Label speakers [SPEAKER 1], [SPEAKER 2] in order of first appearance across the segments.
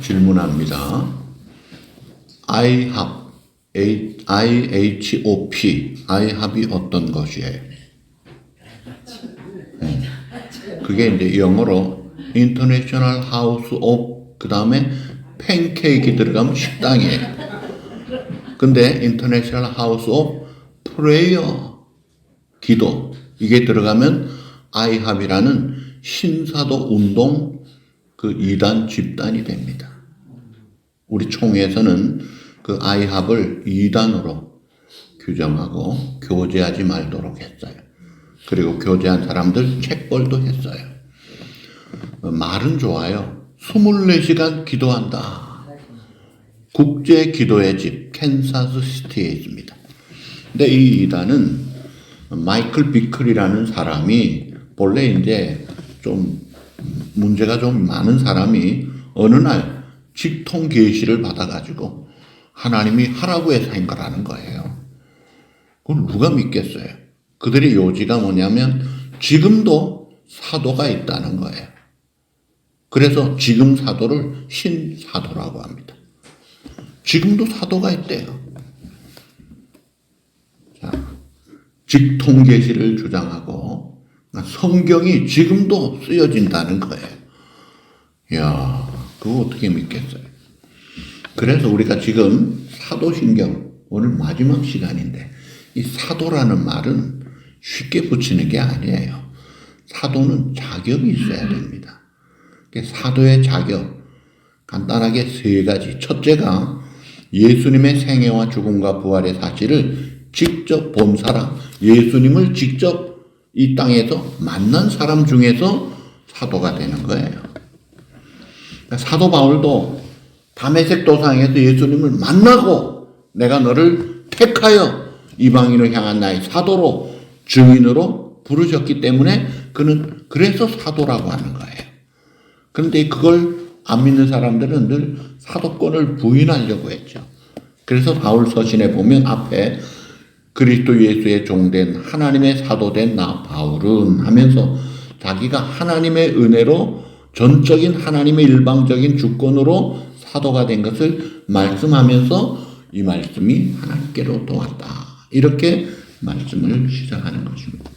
[SPEAKER 1] 질문합니다. IHOP, IHOP이 어떤 것이에요? 그게 이제 영어로 International House of, 그 다음에 팬케이크 들어가면 식당이에요. 근데 International House of Prayer, 기도, 이게 들어가면 IHOP이라는 신사도 운동 그 이단 집단이 됩니다. 우리 총회에서는 그 IHOP을 이단으로 규정하고 교제하지 말도록 했어요. 그리고 교제한 사람들 책벌도 했어요. 말은 좋아요. 24시간 기도한다. 국제 기도의 집 캔사스 시티에 있습니다. 근데 이 이단은 마이클 비클이라는 사람이 본래 이제 좀 문제가 좀 많은 사람이 어느 날 직통 계시를 받아가지고 하나님이 하라고 해서 한 거라는 거예요. 그걸 누가 믿겠어요? 그들의 요지가 뭐냐면 지금도 사도가 있다는 거예요. 그래서 지금 사도를 신사도라고 합니다. 지금도 사도가 있대요. 자, 직통 계시를 주장하고 성경이 지금도 쓰여진다는 거예요. 이야, 그거 어떻게 믿겠어요? 그래서 우리가 지금 사도신경, 오늘 마지막 시간인데 이 사도라는 말은 쉽게 붙이는 게 아니에요. 사도는 자격이 있어야 됩니다. 사도의 자격, 간단하게 세 가지. 첫째가 예수님의 생애와 죽음과 부활의 사실을 직접 본 사람, 예수님을 직접 이 땅에서 만난 사람 중에서 사도가 되는 거예요. 사도 바울도 다메섹 도상에서 예수님을 만나고 내가 너를 택하여 이방인을 향한 나의 사도로 증인으로 부르셨기 때문에 그는 그래서 사도라고 하는 거예요. 그런데 그걸 안 믿는 사람들은 늘 사도권을 부인하려고 했죠. 그래서 바울 서신에 보면 앞에 그리스도 예수의 종된 하나님의 사도된 나 바울은 하면서 자기가 하나님의 은혜로 전적인 하나님의 일방적인 주권으로 사도가 된 것을 말씀하면서 이 말씀이 하나님께로부터 왔다. 이렇게 말씀을 시작하는 것입니다.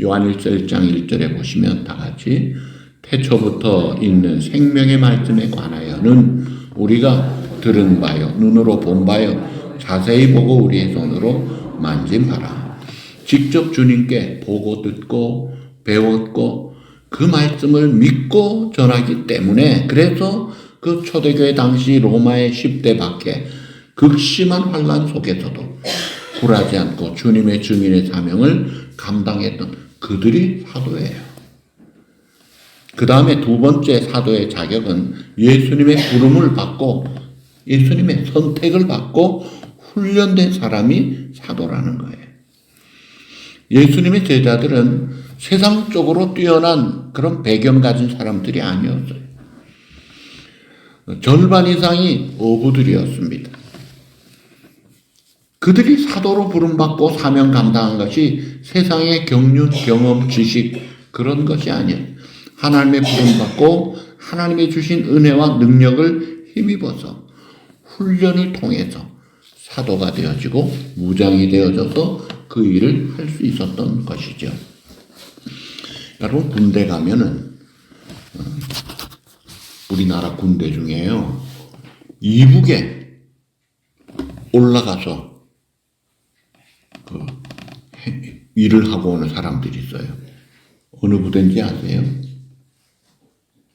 [SPEAKER 1] 요한일서 1장 1절에 보시면 다 같이 태초부터 있는 생명의 말씀에 관하여는 우리가 들은 바요, 눈으로 본 바요, 자세히 보고 우리의 손으로 만진 바라. 직접 주님께 보고 듣고 배웠고 그 말씀을 믿고 전하기 때문에 그래서 그 초대교회 당시 로마의 10대 밖에 극심한 환난 속에서도 굴하지 않고 주님의 증인의 사명을 감당했던 그들이 사도예요. 그 다음에 두 번째 사도의 자격은 예수님의 부름을 받고 예수님의 선택을 받고 훈련된 사람이 사도라는 거예요. 예수님의 제자들은 세상적으로 뛰어난 그런 배경 가진 사람들이 아니었어요. 절반 이상이 어부들이었습니다. 그들이 사도로 부름받고 사명 감당한 것이 세상의 경륜, 경험, 지식 그런 것이 아니에요. 하나님의 부름받고 하나님의 주신 은혜와 능력을 힘입어서 훈련을 통해서 사도가 되어지고 무장이 되어져서 그 일을 할 수 있었던 것이죠. 여러분 군대 가면은 우리나라 군대 중에요. 이북에 올라가서 그 일을 하고 오는 사람들이 있어요. 어느 부대인지 아세요?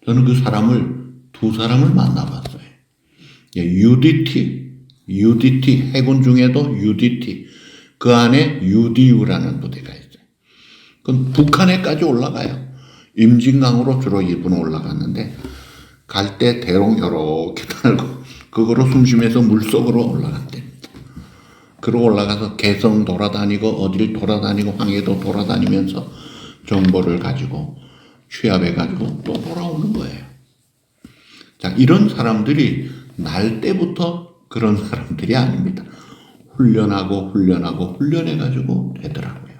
[SPEAKER 1] 저는 그 두 사람을 만나봤어요. UDT 해군 중에도 UDT 그 안에 UDU라는 부대가 있어요. 그건 북한에까지 올라가요. 임진강으로 주로 일본에 올라갔는데 갈 때 대롱 이렇게 달고 그거로 숨쉬면서 물속으로 올라갔답니다. 그러고 올라가서 개성 돌아다니고 어딜 돌아다니고 황해도 돌아다니면서 정보를 가지고 취합해가지고 또 돌아오는 거예요. 자, 이런 사람들이 날 때부터 그런 사람들이 아닙니다. 훈련해가지고 되더라고요.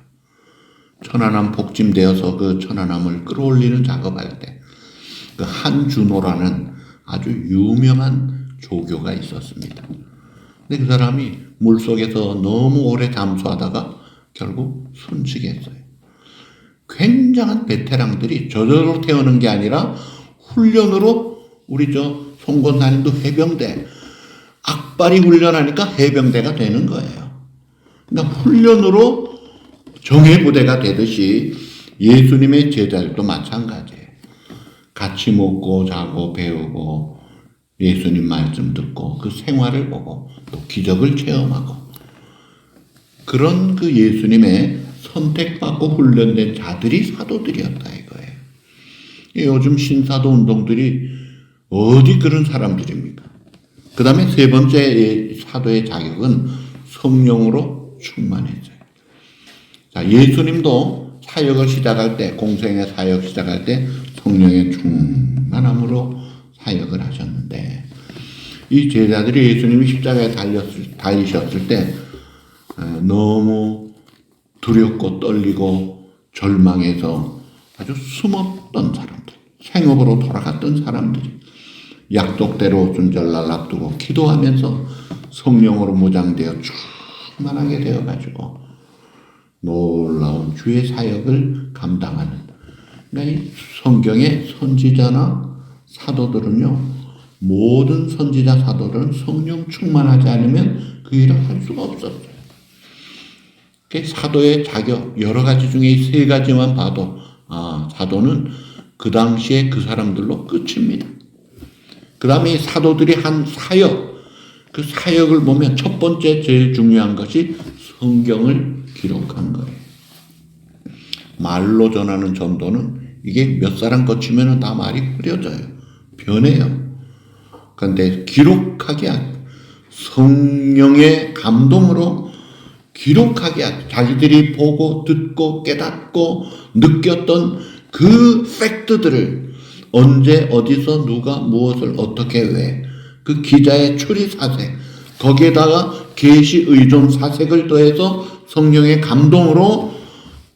[SPEAKER 1] 천안함 복짐되어서 그 천안함을 끌어올리는 작업할 때 그 한준호라는 아주 유명한 조교가 있었습니다. 근데 그 사람이 물속에서 너무 오래 잠수하다가 결국 숨지겠어요. 굉장한 베테랑들이 저절로 태우는 게 아니라 훈련으로 우리 송 권사님도 해병대 악발이 훈련하니까 해병대가 되는 거예요. 그러니까 훈련으로 정예부대가 되듯이 예수님의 제자들도 마찬가지예요. 같이 먹고 자고 배우고 예수님 말씀 듣고 그 생활을 보고 또 기적을 체험하고 그런 그 예수님의 선택받고 훈련된 자들이 사도들이었다 이거예요. 요즘 신사도 운동들이 어디 그런 사람들입니까? 그 다음에 세 번째 사도의 자격은 성령으로 충만해져요. 자, 예수님도 사역을 시작할 때, 공생의 사역 시작할 때 성령의 충만함으로 사역을 하셨는데, 이 제자들이 예수님이 십자가에 달리셨을 때 너무 두렵고 떨리고 절망해서 아주 숨었던 사람들, 생업으로 돌아갔던 사람들이 약속대로 오순절날 앞두고 기도하면서 성령으로 무장되어 충만하게 되어가지고 놀라운 주의 사역을 감당하는, 그러니까 이 성경의 선지자나 사도들은요, 모든 선지자 사도들은 성령 충만하지 않으면 그 일을 할 수가 없었어요. 사도의 자격 여러 가지 중에 이 세 가지만 봐도 사도는 그 당시에 그 사람들로 끝입니다. 그 다음에 사도들이 한 사역, 그 사역을 보면 첫 번째 제일 중요한 것이 성경을 기록한 거예요. 말로 전하는 전도는 이게 몇 사람 거치면 다 말이 흐려져요. 변해요. 그런데 기록하게 성령의 감동으로 기록하게 자기들이 보고 듣고 깨닫고 느꼈던 그 팩트들을 언제 어디서 누가 무엇을 어떻게 왜 그 기자의 추리 사색 거기에다가 계시 의존 사색을 더해서 성령의 감동으로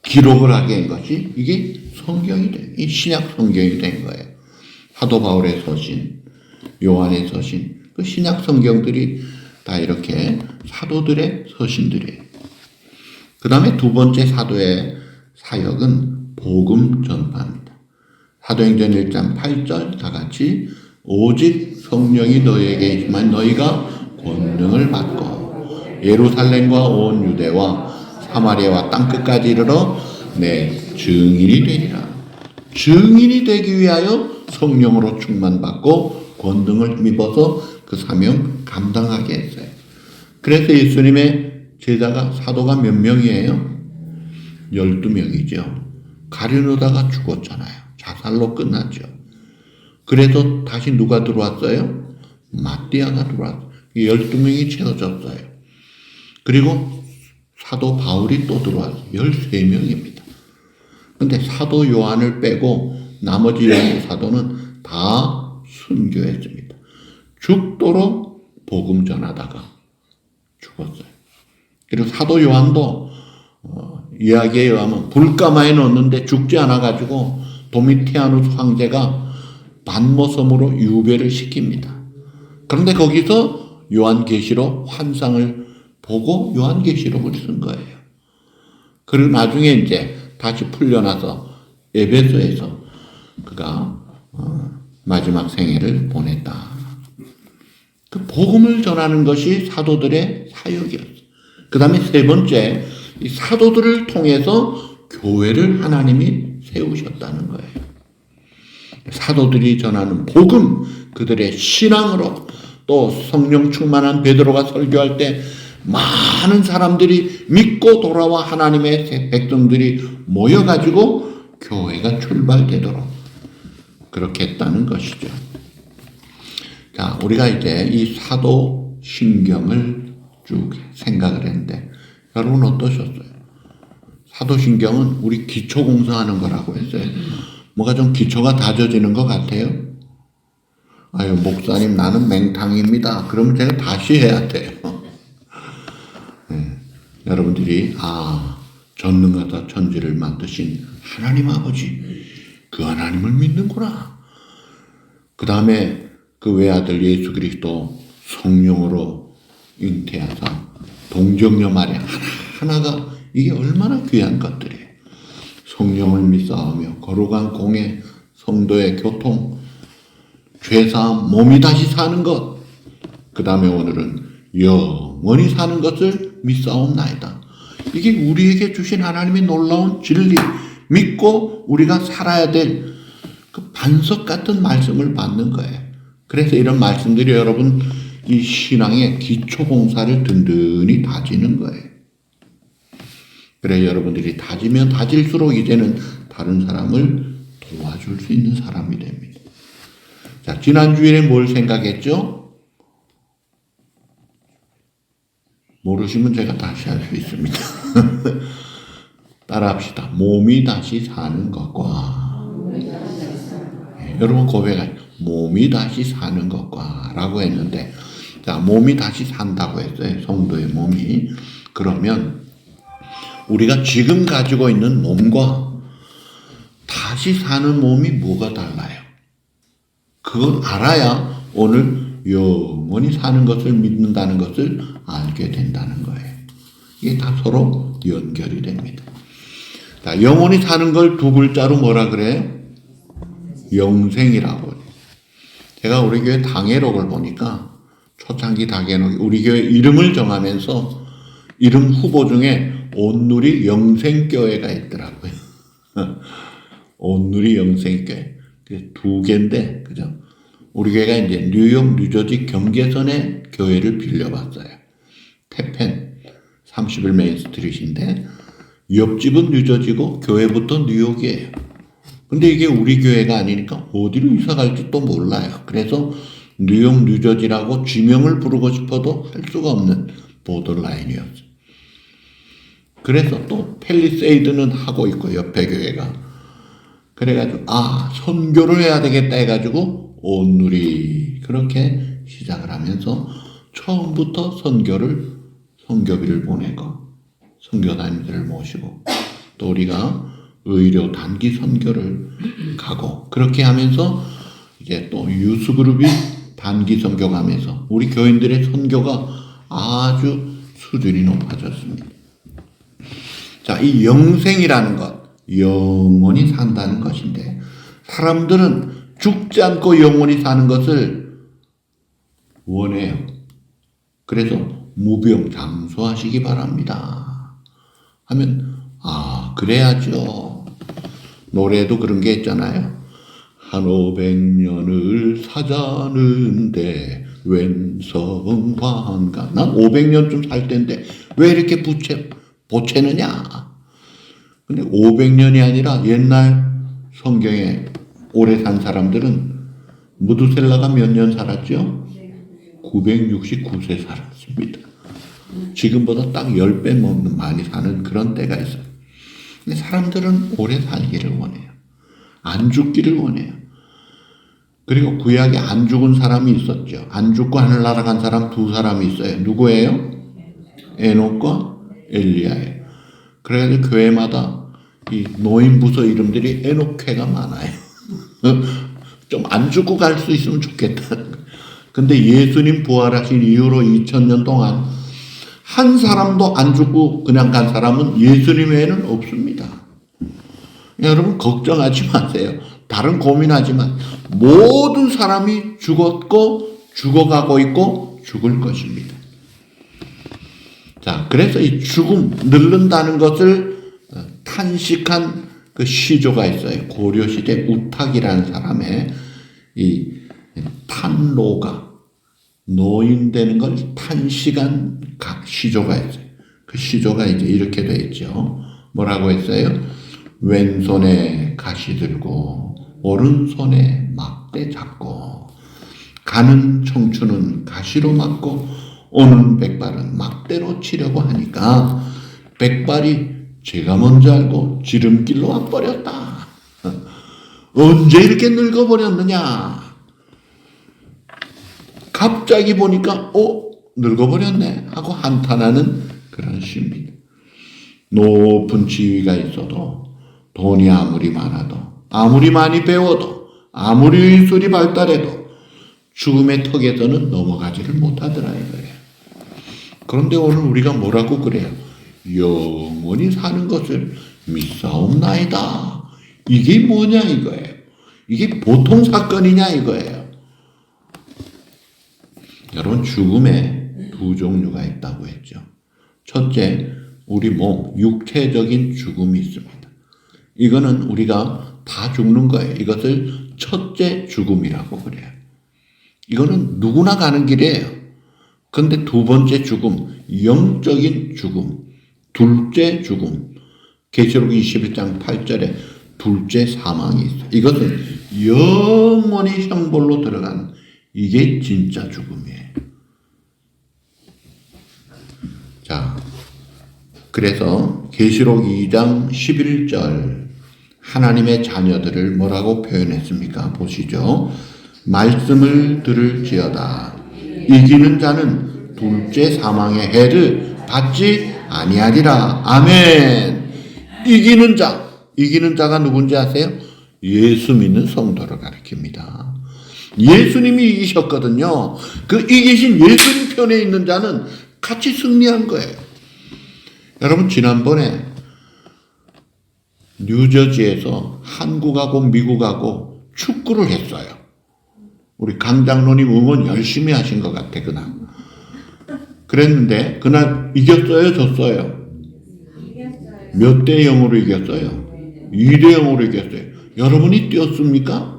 [SPEAKER 1] 기록을 하게 한 것이 이게 성경이 돼. 이 신약 성경이 된 거예요. 사도 바울의 서신, 요한의 서신, 그 신약 성경들이 다 이렇게 사도들의 서신들이에요. 그 다음에 두 번째 사도의 사역은 복음 전파입니다. 사도행전 1장 8절 다 같이 오직 성령이 너희에게 있지만 너희가 권능을 받고 예루살렘과 온 유대와 사마리아와 땅끝까지 이르러 내 증인이 되리라. 증인이 되기 위하여 성령으로 충만받고 권능을 힘입어서 그 사명 감당하게 했어요. 그래서 예수님의 제자가 사도가 몇 명이에요? 12명이죠. 가룟유다가 죽었잖아요. 자살로 끝났죠. 그래서 다시 누가 들어왔어요? 마띠아가 들어왔어요. 12명이 채워졌어요. 그리고 사도 바울이 또 들어왔어요. 13명입니다. 근데 사도 요한을 빼고 나머지 12사도는 다 순교했습니다. 죽도록 복음 전하다가 죽었어요. 그리고 사도 요한도 이야기에 의하면 불가마에 넣었는데 죽지 않아가지고 도미티아누스 황제가 반모섬으로 유배를 시킵니다. 그런데 거기서 요한계시록 환상을 보고 요한계시록을 쓴 거예요. 그리고 나중에 이제 다시 풀려나서 에베소에서 그가 마지막 생애를 보냈다. 그 복음을 전하는 것이 사도들의 사역이었어요. 그 다음에 세 번째, 이 사도들을 통해서 교회를 하나님이 세우셨다는 거예요. 사도들이 전하는 복음, 그들의 신앙으로 또 성령 충만한 베드로가 설교할 때 많은 사람들이 믿고 돌아와 하나님의 백성들이 모여가지고 교회가 출발되도록 그렇게 했다는 것이죠. 자, 우리가 이제 이 사도 신경을 쭉 생각을 했는데 여러분 어떠셨어요? 사도 신경은 우리 기초 공사하는 거라고 했어요. 뭐가 좀 기초가 다져지는 것 같아요. 아유, 목사님 나는 맹탕입니다. 그러면 제가 다시 해야 돼요. 네. 여러분들이 전능하다 천지를 만드신 하나님 아버지, 그 하나님을 믿는구나. 그 다음에 그 외아들 예수 그리스도 성령으로 잉태하사 동정녀 마리아 하나가 이게 얼마나 귀한 것들이에요. 성령을 믿사오며 거룩한 공예 성도의 교통 죄사함 몸이 다시 사는 것 그 다음에 오늘은 영원히 사는 것을 믿사옵나이다. 이게 우리에게 주신 하나님의 놀라운 진리 믿고 우리가 살아야 될 그 반석 같은 말씀을 받는 거예요. 그래서 이런 말씀들이 여러분 이 신앙의 기초 공사를 든든히 다지는 거예요. 그래 여러분들이 다지면 다질수록 이제는 다른 사람을 도와줄 수 있는 사람이 됩니다. 자, 지난 주일에 뭘 생각했죠? 모르시면 제가 다시 할 수 있습니다. 따라합시다. 몸이 다시 사는 것과 여러분 고백하죠. 몸이 다시 사는 것과 라고 했는데 자, 몸이 다시 산다고 했어요. 성도의 몸이. 그러면 우리가 지금 가지고 있는 몸과 다시 사는 몸이 뭐가 달라요? 그걸 알아야 오늘 영원히 사는 것을 믿는다는 것을 알게 된다는 거예요. 이게 다 서로 연결이 됩니다. 자, 영원히 사는 걸 두 글자로 뭐라 그래요? 영생이라고. 제가 우리 교회 당회록을 보니까 초창기 당회록 우리 교회 이름을 정하면서 이름 후보 중에 온누리 영생교회가 있더라고요. 온누리 영생교회. 두 개인데, 그죠? 우리 교회가 이제 뉴욕, 뉴저지 경계선에 교회를 빌려봤어요. 태펜 31 메인 스트릿인데, 옆집은 뉴저지고, 교회부터 뉴욕이에요. 근데 이게 우리 교회가 아니니까 어디로 이사 갈지 또 몰라요. 그래서 뉴욕, 뉴저지라고 지명을 부르고 싶어도 할 수가 없는 보더라인이었어요. 그래서 또 팰리세이드는 하고 있고 옆에 교회가. 그래가지고 선교를 해야 되겠다 해가지고 온누리 그렇게 시작을 하면서 처음부터 선교비를 보내고 선교사님들을 모시고 또 우리가 의료 단기 선교를 가고 그렇게 하면서 이제 또 유스그룹이 단기 선교 가면서 우리 교인들의 선교가 아주 수준이 높아졌습니다. 자, 이 영생이라는 것, 영원히 산다는 것인데 사람들은 죽지 않고 영원히 사는 것을 원해요. 그래서 무병장수하시기 바랍니다. 하면 그래야죠. 노래도 그런 게 있잖아요. 한 500년을 사자는데 웬 성환가. 난 500년쯤 살 텐데 왜 이렇게 보채느냐. 근데 500년이 아니라 옛날 성경에 오래 산 사람들은 무두셀라가 몇 년 살았죠? 969세 살았습니다. 지금보다 딱 10배 많이 사는 그런 때가 있어요. 근데 사람들은 오래 살기를 원해요. 안 죽기를 원해요. 그리고 구약에 안 죽은 사람이 있었죠. 안 죽고 하늘나라 간 사람 두 사람이 있어요. 누구예요? 에녹과 엘리야예요. 그래가지고 교회마다 이 노인 부서 이름들이 에녹회가 많아요. 좀 안 죽고 갈 수 있으면 좋겠다는 거예요. 근데 예수님 부활하신 이후로 2000년 동안 한 사람도 안 죽고 그냥 간 사람은 예수님 외에는 없습니다. 여러분 걱정하지 마세요. 다른 고민하지 마. 모든 사람이 죽었고 죽어가고 있고 죽을 것입니다. 자, 그래서 이 죽음, 늙는다는 것을 탄식한 그 시조가 있어요. 고려시대 우탁이라는 사람의 이 탄로가 노인 되는 걸 탄식한 각 시조가 있어요. 그 시조가 이제 이렇게 돼 있죠. 뭐라고 했어요? 왼손에 가시 들고 오른손에 막대 잡고 가는 청춘은 가시로 맞고 오는 백발은 막대로 치려고 하니까 백발이 제가 먼저 알고 지름길로 와버렸다. 언제 이렇게 늙어버렸느냐? 갑자기 보니까 늙어버렸네 하고 한탄하는 그런 시입니다. 높은 지위가 있어도 돈이 아무리 많아도 아무리 많이 배워도 아무리 의술이 발달해도 죽음의 턱에서는 넘어가지를 못하더라 이거예요. 그런데 오늘 우리가 뭐라고 그래요? 영원히 사는 것을 믿사옵나이다. 이게 뭐냐 이거예요. 이게 보통 사건이냐 이거예요. 여러분, 죽음에 두 종류가 있다고 했죠. 첫째, 우리 몸, 육체적인 죽음이 있습니다. 이거는 우리가 다 죽는 거예요. 이것을 첫째 죽음이라고 그래요. 이거는 누구나 가는 길이에요. 그런데 두 번째 죽음, 영적인 죽음, 둘째 죽음, 계시록 21장 8절에 둘째 사망이 있어요. 이것은 영원히 형벌로 들어가는, 이게 진짜 죽음이에요. 자, 그래서 계시록 2장 11절 하나님의 자녀들을 뭐라고 표현했습니까? 보시죠. 말씀을 들을지어다. 이기는 자는 둘째 사망의 해를 받지 아니하리라. 아멘. 이기는 자가 누군지 아세요? 예수 믿는 성도를 가리킵니다. 예수님이 이기셨거든요. 그 이기신 예수님 편에 있는 자는 같이 승리한 거예요. 여러분, 지난번에 뉴저지에서 한국하고 미국하고 축구를 했어요. 우리 강 장로님 응원 열심히 하신 것 같아, 그날. 그랬는데 그날 이겼어요, 졌어요? 몇 대 0으로 이겼어요? 2대 0으로 이겼어요. 여러분이 뛰었습니까?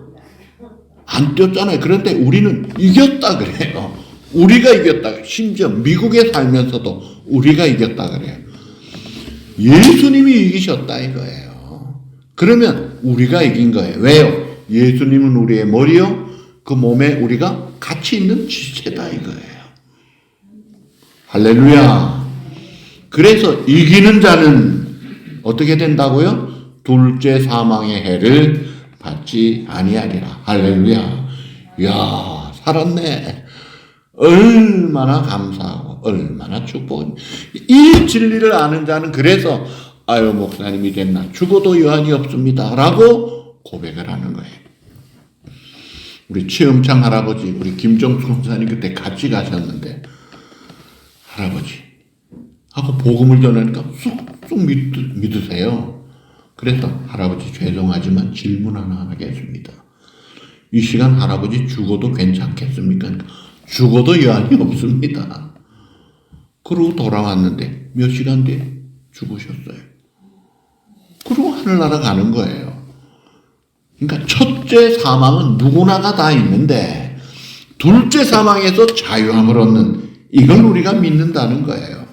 [SPEAKER 1] 안 뛰었잖아요. 그런데 우리는 이겼다 그래요. 우리가 이겼다. 심지어 미국에 살면서도 우리가 이겼다 그래요. 예수님이 이기셨다 이거예요. 그러면 우리가 이긴 거예요. 왜요? 예수님은 우리의 머리요, 그 몸에 우리가 같이 있는 지체다 이거예요. 할렐루야. 그래서 이기는 자는 어떻게 된다고요? 둘째 사망의 해를 받지 아니하리라. 할렐루야. 이야, 살았네. 얼마나 감사하고 얼마나 축복은. 이 진리를 아는 자는 그래서 아유, 목사님이 됐나, 죽어도 여한이 없습니다 라고 고백을 하는 거예요. 우리 최음창 할아버지, 우리 김정수 목사님 그때 같이 가셨는데, 할아버지 하고 복음을 전하니까 쑥쑥 믿으세요. 그래서 할아버지 죄송하지만 질문 하나 하겠습니다. 이 시간 할아버지 죽어도 괜찮겠습니까? 죽어도 여한이 없습니다. 그러고 돌아왔는데 몇 시간 뒤에 죽으셨어요. 그러고 하늘나라 가는 거예요. 그러니까 첫째 사망은 누구나가 다 있는데 둘째 사망에서 자유함을 얻는, 이걸 우리가 믿는다는 거예요.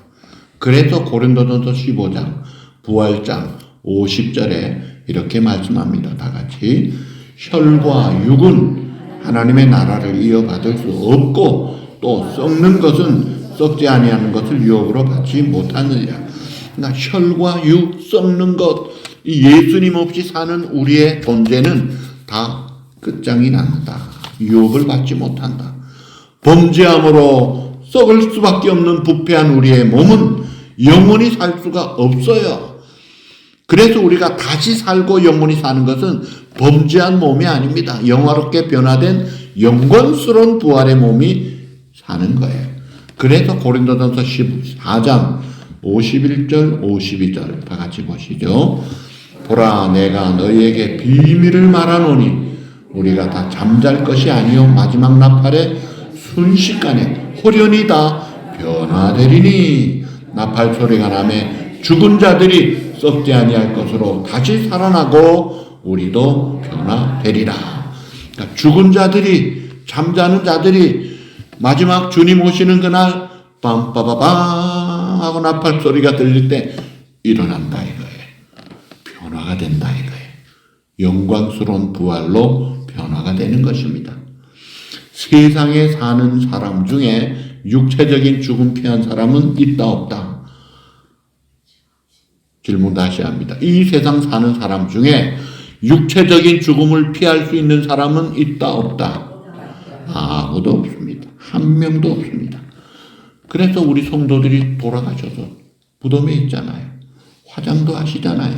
[SPEAKER 1] 그래서 고린도전서 15장 부활장 50절에 이렇게 말씀합니다. 다 같이. 혈과 육은 하나님의 나라를 이어받을 수 없고 또 썩는 것은 썩지 아니하는 것을 유혹으로 받지 못하느니라. 그러니까 혈과 육, 썩는 것, 예수님 없이 사는 우리의 존재는 다 끝장이 납니다. 유혹을 받지 못한다. 범죄함으로 썩을 수밖에 없는 부패한 우리의 몸은 영원히 살 수가 없어요. 그래서 우리가 다시 살고 영원히 사는 것은 범죄한 몸이 아닙니다. 영화롭게 변화된 영광스러운 부활의 몸이 사는 거예요. 그래서 고린도전서 14장 51절 52절 다 같이 보시죠. 보라, 내가 너희에게 비밀을 말하노니 우리가 다 잠잘 것이 아니요 마지막 나팔에 순식간에 호련히 다 변화되리니, 나팔 소리가 나매 죽은 자들이 썩지 아니할 것으로 다시 살아나고 우리도 변화되리라. 그러니까 죽은 자들이, 잠자는 자들이 마지막 주님 오시는 그날 빰빠바밤 하고 나팔 소리가 들릴 때 일어난다 이거예요. 변화가 된다 이거예요. 영광스러운 부활로 변화가 되는 것입니다. 세상에 사는 사람 중에 육체적인 죽음 피한 사람은 있다 없다? 질문 다시 합니다. 이 세상 사는 사람 중에 육체적인 죽음을 피할 수 있는 사람은 있다 없다? 아무도 없습니다. 한 명도 없습니다. 그래서 우리 성도들이 돌아가셔서 무덤에 있잖아요. 화장도 하시잖아요.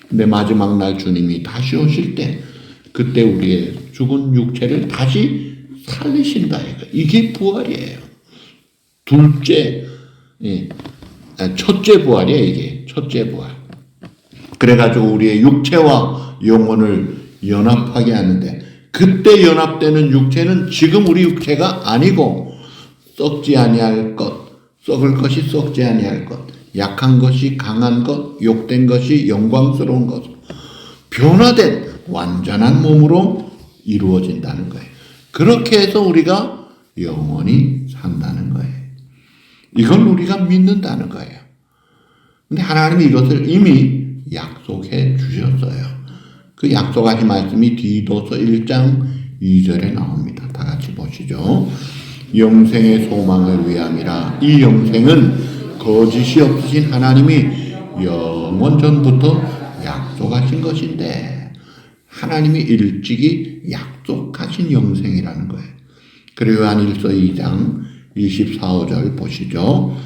[SPEAKER 1] 근데 마지막 날 주님이 다시 오실 때 그때 우리의 죽은 육체를 다시 살리신다. 이게 부활이에요. 둘째, 첫째 부활이에요. 이게 첫째 부활. 그래가지고 우리의 육체와 영혼을 연합하게 하는데, 그때 연합되는 육체는 지금 우리 육체가 아니고 썩지 아니할 것, 썩을 것이 썩지 아니할 것, 약한 것이 강한 것, 욕된 것이 영광스러운 것, 변화된 완전한 몸으로 이루어진다는 거예요. 그렇게 해서 우리가 영원히 산다는 거예요. 이건 우리가 믿는다는 거예요. 근데 하나님이 이것을 이미 약속해 주셨어요. 그 약속하신 말씀이 디도서 1장 2절에 나옵니다. 다 같이 보시죠. 영생의 소망을 위함이라. 이 영생은 거짓이 없으신 하나님이 영원 전부터 약속하신 것인데, 하나님이 일찍이 약속하신 영생이라는 거예요. 그리고 요한일서 2장 24, 5절 보시죠.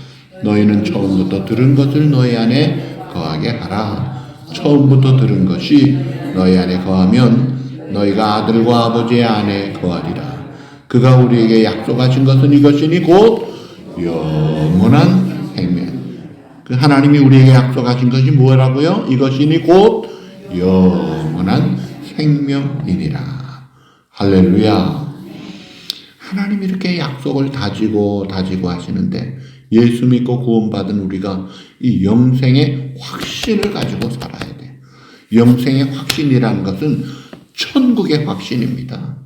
[SPEAKER 1] 너희는 처음부터 들은 것을 너희 안에 거하게 하라. 처음부터 들은 것이 너희 안에 거하면 너희가 아들과 아버지의 안에 거하리라. 그가 우리에게 약속하신 것은 이것이니 곧 영원한 생명. 그 하나님이 우리에게 약속하신 것이 뭐라고요? 이것이니 곧 영원한 생명이니라. 할렐루야. 하나님이 이렇게 약속을 다지고 하시는데, 예수 믿고 구원받은 우리가 이 영생의 확신을 가지고 살아야 돼요. 영생의 확신이라는 것은 천국의 확신입니다.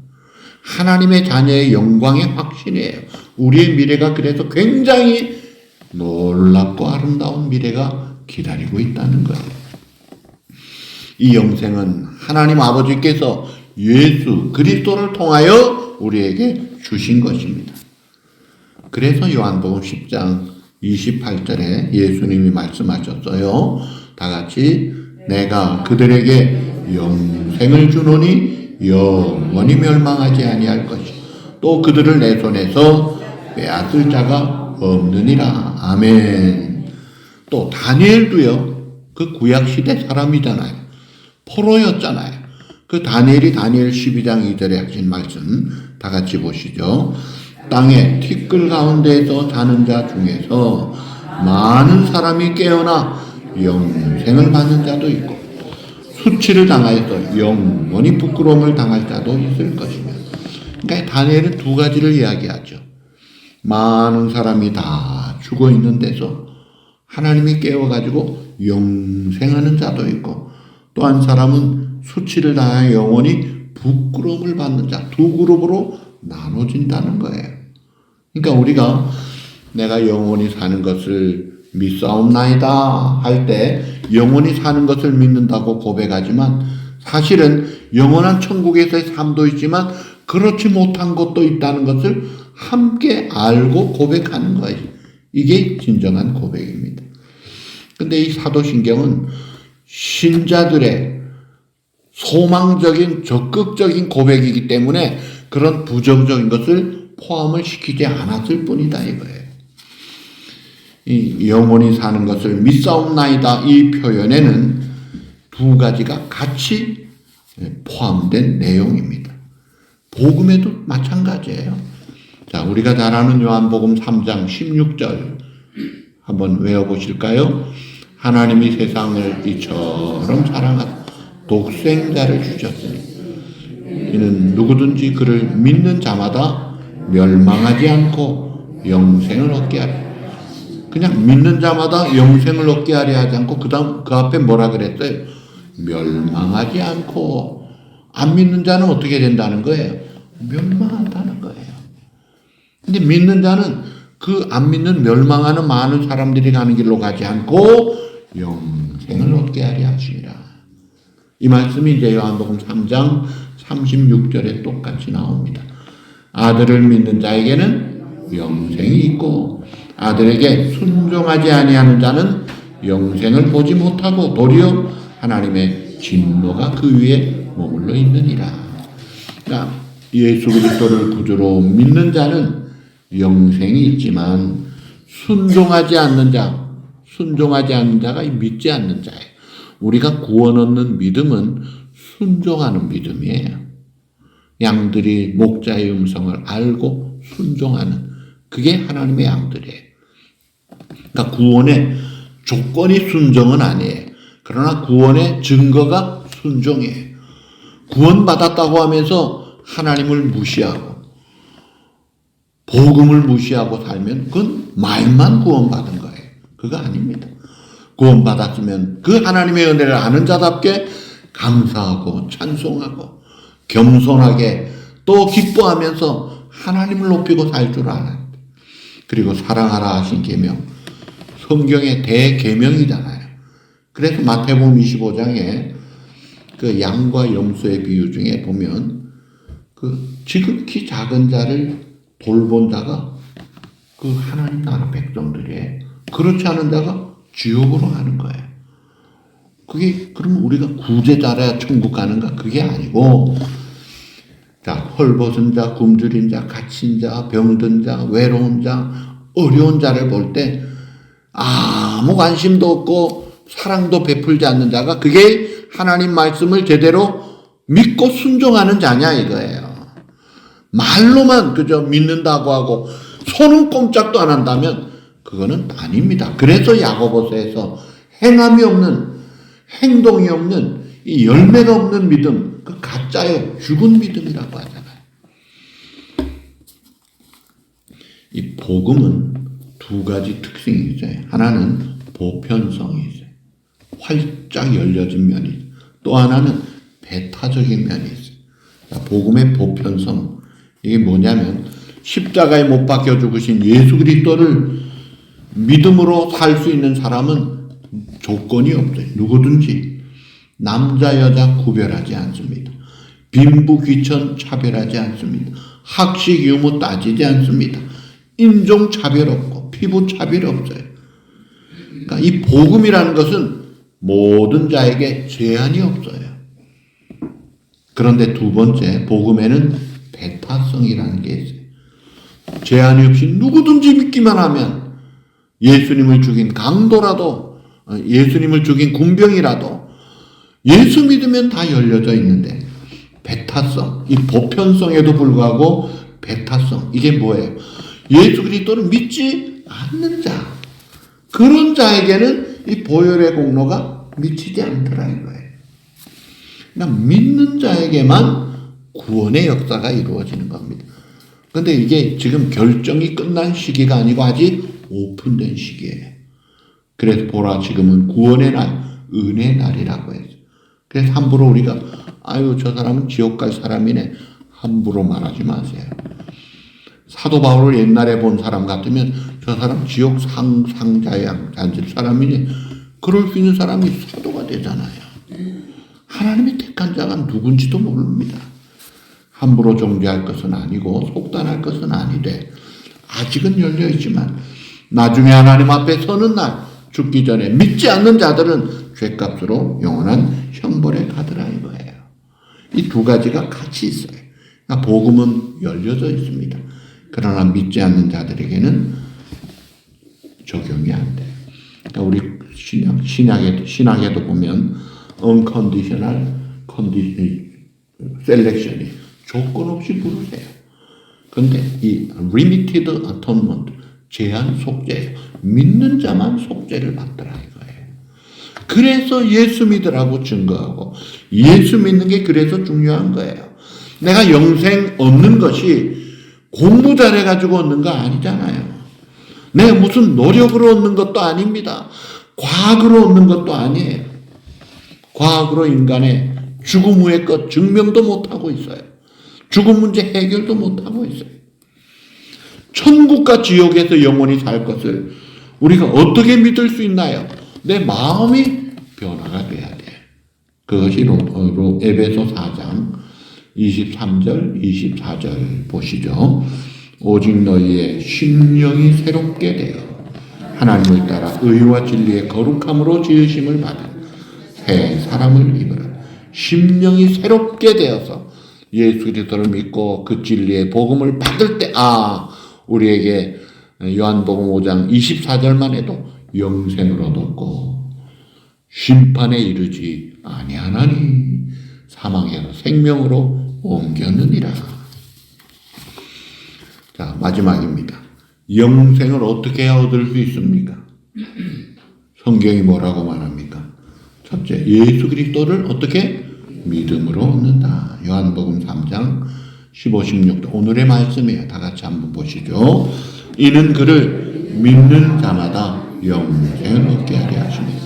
[SPEAKER 1] 하나님의 자녀의 영광의 확신이에요. 우리의 미래가 그래서 굉장히 놀랍고 아름다운 미래가 기다리고 있다는 거예요. 이 영생은 하나님 아버지께서 예수 그리스도를 통하여 우리에게 주신 것입니다. 그래서 요한복음 10장 28절에 예수님이 말씀하셨어요. 다 같이 내가 그들에게 영생을 주노니 영원히 멸망하지 아니할 것이 또 그들을 내 손에서 빼앗을 자가 없느니라. 아멘. 또 다니엘도요. 그 구약시대 사람이잖아요. 포로였잖아요. 그 다니엘 12장 2절에 하신 말씀 다 같이 보시죠. 땅의 티끌 가운데에서 자는 자 중에서 많은 사람이 깨어나 영생을 받는 자도 있고 수치를 당하여서 영원히 부끄러움을 당할 자도 있을 것이며. 그러니까 다니엘은 두 가지를 이야기하죠. 많은 사람이 다 죽어 있는 데서 하나님이 깨워가지고 영생하는 자도 있고, 또 한 사람은 수치를 당하여 영원히 부끄러움을 받는 자, 두 그룹으로 나눠진다는 거예요. 그러니까 우리가 내가 영원히 사는 것을 믿사옵나이다 할 때 영원히 사는 것을 믿는다고 고백하지만, 사실은 영원한 천국에서의 삶도 있지만 그렇지 못한 것도 있다는 것을 함께 알고 고백하는 거예요. 이게 진정한 고백입니다. 근데 이 사도신경은 신자들의 소망적인 적극적인 고백이기 때문에 그런 부정적인 것을 포함을 시키지 않았을 뿐이다 이거예요. 이 영원히 사는 것을 믿사옵나이다 이 표현에는 두 가지가 같이 포함된 내용입니다. 복음에도 마찬가지예요. 자, 우리가 잘 아는 요한복음 3장 16절 한번 외워보실까요? 하나님이 세상을 이처럼 사랑하사 독생자를 주셨으니 이는 누구든지 그를 믿는 자마다 멸망하지 않고 영생을 얻게 하리. 그냥 믿는 자마다 영생을 얻게 하려 하지 않고 그 앞에 뭐라 그랬어요? 멸망하지 않고. 안 믿는 자는 어떻게 된다는 거예요? 멸망한다는 거예요. 근데 믿는 자는 그 안 믿는 멸망하는 많은 사람들이 가는 길로 가지 않고 영생을 얻게 하려 하시니라. 이 말씀이 이제 요한복음 3장 36절에 똑같이 나옵니다. 아들을 믿는 자에게는 영생이 있고 아들에게 순종하지 아니하는 자는 영생을 보지 못하고 도리어 하나님의 진노가 그 위에 머물러 있느니라. 그러니까 예수 그리스도를 구주로 믿는 자는 영생이 있지만 순종하지 않는 자가 믿지 않는 자예요. 우리가 구원 얻는 믿음은 순종하는 믿음이에요. 양들이 목자의 음성을 알고 순종하는 그게 하나님의 양들이에요. 그러니까 구원의 조건이 순종은 아니에요. 그러나 구원의 증거가 순종이에요. 구원받았다고 하면서 하나님을 무시하고 복음을 무시하고 살면 그건 말만 구원받은 거예요. 그거 아닙니다. 구원받았으면 그 하나님의 은혜를 아는 자답게 감사하고 찬송하고 겸손하게 또 기뻐하면서 하나님을 높이고 살 줄 알아요. 그리고 사랑하라 하신 계명, 성경의 대계명이잖아요. 그래서 마태복음 25장에 그 양과 염소의 비유 중에 보면 그 지극히 작은 자를 돌본 자가 그 하나님 나라 백성들이에요. 그렇지 않은 자가 지옥으로 가는 거예요. 그게 그러면 우리가 구제자라야 천국 가는가? 그게 아니고 자, 헐벗은 자, 굶주린 자, 갇힌 자, 병든 자, 외로운 자, 어려운 자를 볼 때 아무 관심도 없고 사랑도 베풀지 않는 자가 그게 하나님 말씀을 제대로 믿고 순종하는 자냐 이거예요. 말로만 그저 믿는다고 하고 손은 꼼짝도 안 한다면 그거는 아닙니다. 그래서 야고보서에서 행함이 없는, 행동이 없는, 이 열매가 없는 믿음, 그 가짜요, 죽은 믿음이라고 하잖아요. 이 복음은 두 가지 특징이 있어요. 하나는 보편성이 있어요. 활짝 열려진 면이 있어요. 또 하나는 배타적인 면이 있어요. 자, 복음의 보편성, 이게 뭐냐면 십자가에 못 박혀 죽으신 예수 그리스도를 믿음으로 살 수 있는 사람은 조건이 없어요. 누구든지 남자 여자 구별하지 않습니다. 빈부 귀천 차별하지 않습니다. 학식 유무 따지지 않습니다. 인종 차별 없고 피부 차별 없어요. 그러니까 이 복음이라는 것은 모든 자에게 제한이 없어요. 그런데 두 번째, 복음에는 배타성이라는 게 있어요. 제한이 없이 누구든지 믿기만 하면 예수님을 죽인 강도라도, 예수님을 죽인 군병이라도 예수 믿으면 다 열려져 있는데 배타성, 이 보편성에도 불구하고 배타성, 이게 뭐예요? 예수 그리스도를 믿지 않는 자, 그런 자에게는 이 보혈의 공로가 미치지 않더라 이거예요. 그러니까 믿는 자에게만 구원의 역사가 이루어지는 겁니다. 그런데 이게 지금 결정이 끝난 시기가 아니고 아직 오픈된 시기예요. 그래서 보라 지금은 구원의 날, 은혜의 날이라고 해서. 그래서 함부로 우리가 아유 저 사람은 지옥 갈 사람이네 함부로 말하지 마세요. 사도 바울을 옛날에 본 사람 같으면 저 사람 지옥 상자야 앉을 사람이네. 그럴 수 있는 사람이 사도가 되잖아요. 하나님이 택한 자가 누군지도 모릅니다. 함부로 정죄할 것은 아니고 속단할 것은 아니되 아직은 열려있지만 나중에 하나님 앞에 서는 날 죽기 전에 믿지 않는 자들은 죄값으로 영원한 형벌에 가더라 이거예요. 이 두 가지가 같이 있어요. 그러니까 복음은 열려져 있습니다. 그러나 믿지 않는 자들에게는 적용이 안 돼요. 그러니까 우리 신학에도 보면 unconditional selection이 조건 없이 부르세요. 그런데 이 limited atonement, 제한 속죄예요. 믿는 자만 속죄를 받더라 이거예요. 그래서 예수 믿으라고 증거하고 예수 믿는 게 그래서 중요한 거예요. 내가 영생 얻는 것이 공부 잘해가지고 얻는 거 아니잖아요. 내가 무슨 노력으로 얻는 것도 아닙니다. 과학으로 얻는 것도 아니에요. 과학으로 인간의 죽음 후의 것 증명도 못하고 있어요. 죽음 문제 해결도 못하고 있어요. 천국과 지옥에서 영원히 살 것을 우리가 어떻게 믿을 수 있나요? 내 마음이 변화가 돼야 돼요. 그것이 에베소 4장 23절, 24절 보시죠. 오직 너희의 심령이 새롭게 되어 하나님을 따라 의와 진리의 거룩함으로 지으심을 받은 새 사람을 입으라. 심령이 새롭게 되어서 예수 그리스도를 믿고 그 진리의 복음을 받을 때 우리에게 요한복음 5장 24절만 해도 영생을 얻었고 심판에 이르지 아니하나니 사망에서 생명으로 옮겼느니라. 자, 마지막입니다. 영생을 어떻게 얻을 수 있습니까? 성경이 뭐라고 말합니까? 첫째, 예수 그리스도를 어떻게? 믿음으로 얻는다. 요한복음 3장 15, 16도 오늘의 말씀이에요. 다 같이 한번 보시죠. 이는 그를 믿는 자마다 영생을 얻게 하려 하십니다.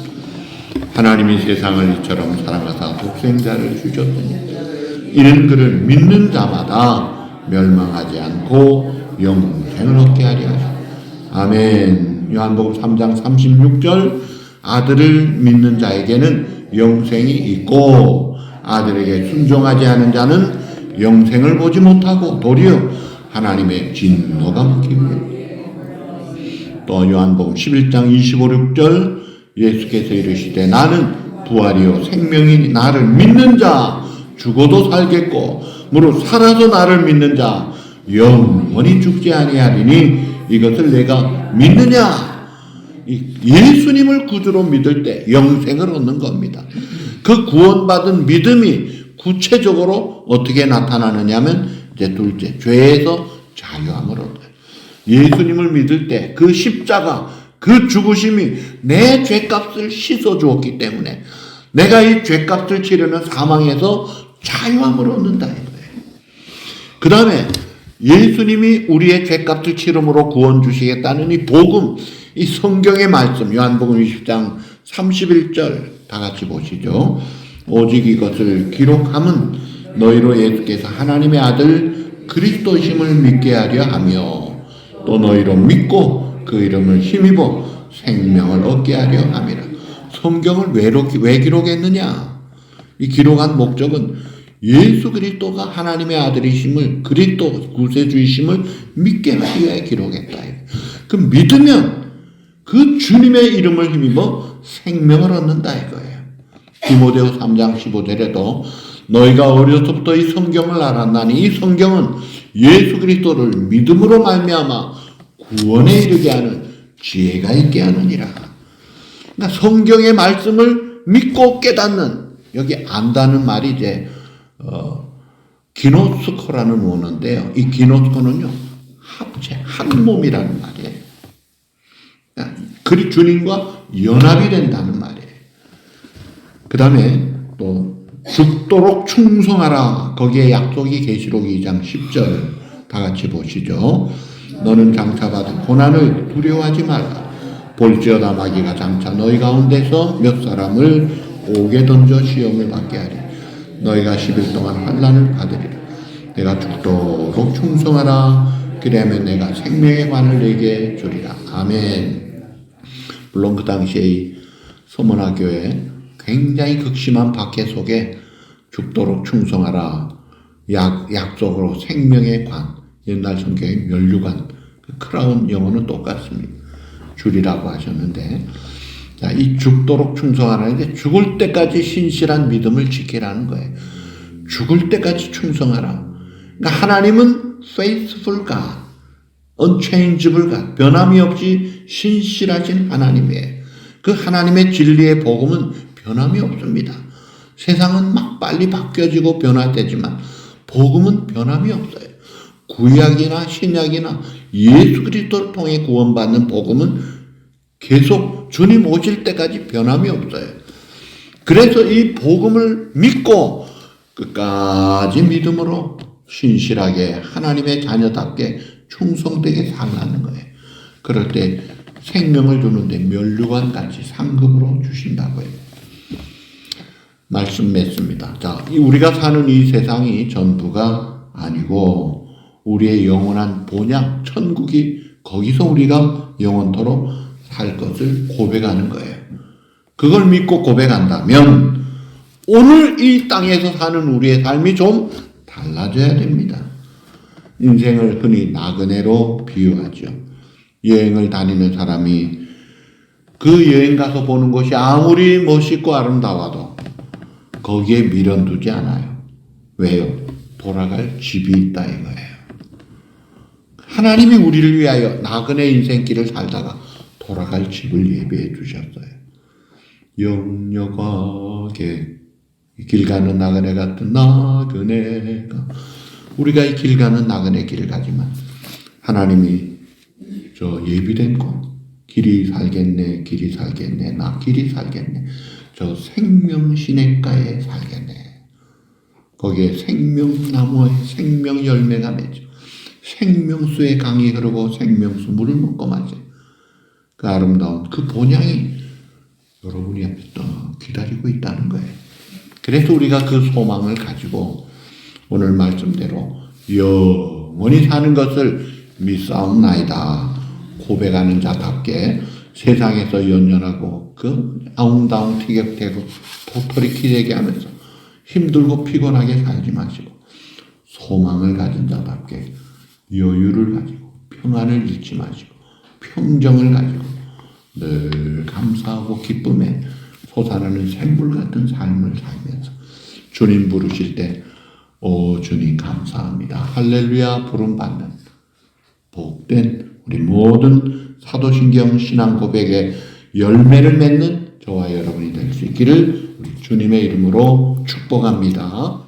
[SPEAKER 1] 하나님이 세상을 이처럼 사랑하사 독생자를 주셨으니 이는 그를 믿는 자마다 멸망하지 않고 영생을 얻게 하려 하십니다. 아멘. 요한복음 3장 36절 아들을 믿는 자에게는 영생이 있고 아들에게 순종하지 않은 자는 영생을 보지 못하고 도리어 하나님의 진노가 먹히고. 또 요한복음 11장 25, 6절 예수께서 이르시되 나는 부활이요 생명이니 나를 믿는 자 죽어도 살겠고 무릇 살아서 나를 믿는 자 영원히 죽지 아니하리니 이것을 내가 믿느냐? 예수님을 구주로 믿을 때 영생을 얻는 겁니다. 그 구원받은 믿음이 구체적으로 어떻게 나타나느냐면 이제 둘째, 죄에서 자유함을 얻어요. 예수님을 믿을 때 그 십자가, 그 죽으심이 내 죄값을 씻어 주었기 때문에 내가 이 죄값을 치르는 사망에서 자유함을 얻는다 이거예요. 그 다음에 예수님이 우리의 죄값을 치름으로 구원 주시겠다는 이 복음, 이 성경의 말씀, 요한복음 20장 31절 다 같이 보시죠. 오직 이것을 기록함은 너희로 예수께서 하나님의 아들 그리스도심을 믿게 하려 하며 또 너희로 믿고 그 이름을 힘입어 생명을 얻게 하려 함이라. 성경을 왜 기록했느냐? 이 기록한 목적은 예수 그리스도가 하나님의 아들이심을, 그리스도 구세주이심을 믿게 하기 위해 기록했다. 그 믿으면 그 주님의 이름을 힘입어 생명을 얻는다 이거예요. 디모데후 3장 15절에도 너희가 어려서부터 이 성경을 알았나니 이 성경은 예수 그리스도를 믿음으로 말미암아 구원에 이르게 하는 지혜가 있게 하느니라. 그러니까 성경의 말씀을 믿고 깨닫는, 여기 안다는 말이 이제 기노스코라는 원어인데요. 이 기노스코는요 합체, 한 몸이라는 말이에요. 그리 주님과 연합이 된다는 말이에요. 그 다음에 또 죽도록 충성하라. 거기에 약속이 계시록 2장 10절 다 같이 보시죠. 너는 장차 받은 고난을 두려워하지 말라. 볼지어다 마귀가 장차 너희 가운데서 몇 사람을 옥에 던져 시험을 받게 하리. 너희가 10일 동안 환난을 받으리라. 내가 죽도록 충성하라. 그리하면 내가 생명의 관을 내게 주리라. 아멘. 물론 그 당시에 이 서문화 교회 굉장히 극심한 박해 속에 죽도록 충성하라. 약속으로 생명의 관, 옛날 성경의 면류관, 크라운 영어는 똑같습니다. 주리라고 하셨는데, 자, 이 죽도록 충성하라는 게 죽을 때까지 신실한 믿음을 지키라는 거예요. 죽을 때까지 충성하라. 그러니까 하나님은 faithful God, unchangeable God, 변함이 없이 신실하신 하나님이에요. 그 하나님의 진리의 복음은 변함이 없습니다. 세상은 막 빨리 바뀌어지고 변화되지만 복음은 변함이 없어요. 구약이나 신약이나 예수 그리스도를 통해 구원받는 복음은 계속 주님 오실 때까지 변함이 없어요. 그래서 이 복음을 믿고 끝까지 믿음으로 신실하게 하나님의 자녀답게 충성되게 살라는 거예요. 그럴 때 생명을 주는데 면류관 같이 상급으로 주신다고 해요. 말씀 맺습니다. 자, 우리가 사는 이 세상이 전부가 아니고 우리의 영원한 본향 천국이 거기서 우리가 영원토록 살 것을 고백하는 거예요. 그걸 믿고 고백한다면 오늘 이 땅에서 사는 우리의 삶이 좀 달라져야 됩니다. 인생을 흔히 나그네로 비유하죠. 여행을 다니는 사람이 그 여행 가서 보는 곳이 아무리 멋있고 아름다워도 거기에 미련 두지 않아요. 왜요? 돌아갈 집이 있다 이거예요. 하나님이 우리를 위하여 나그네 인생길을 살다가 돌아갈 집을 예비해 주셨어요. 영영하게 이 길 가는 나그네 같은 나그네가 우리가 이 길 가는 나그네 길을 가지만 하나님이 저 예비된 곳 길이 살겠네 길이 살겠네 나 길이 살겠네 저 생명시냇가에 살겠네 거기에 생명나무에 생명 열매가 맺어 생명수의 강이 흐르고 생명수 물을 먹고 마셔 그 아름다운 그 본향이 여러분이 앞에 딱 기다리고 있다는 거예요. 그래서 우리가 그 소망을 가지고 오늘 말씀대로 영원히 사는 것을 믿사옵나이다 고백하는 자답게 세상에서 연연하고 그 아웅다웅 티격태고 도토리 키재기 하면서 힘들고 피곤하게 살지 마시고 소망을 가진 자답게 여유를 가지고 평안을 잃지 마시고 평정을 가지고 늘 감사하고 기쁨에 솟아나는 샘물 같은 삶을 살면서 주님 부르실 때 오 주님 감사합니다 할렐루야 부름받는 복된 우리 모든 사도신경 신앙 고백의 열매를 맺는 저와 여러분이 될 수 있기를 우리 주님의 이름으로 축복합니다.